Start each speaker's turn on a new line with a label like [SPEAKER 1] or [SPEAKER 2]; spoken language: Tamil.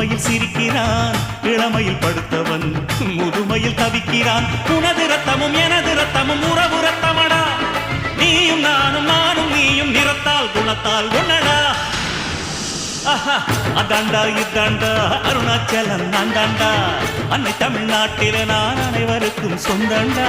[SPEAKER 1] புதுமையில் சிரிக்கிறான், இளமையில் படுத்தவன் முதுமையில் தவிக்கிறான். உனது ரத்தமும் எனது ரத்தமும் உறவு ரத்தமடா, நீயும் நானும் நானும் நீயும் நிறத்தால் குணத்தால் ஒன்னடா. அதாண்டா இதாண்டா அருணாச்சலம் நான் தாண்டா, அன்னை தமிழ்நாட்டில நான் அனைவருக்கும் சொந்தண்டா.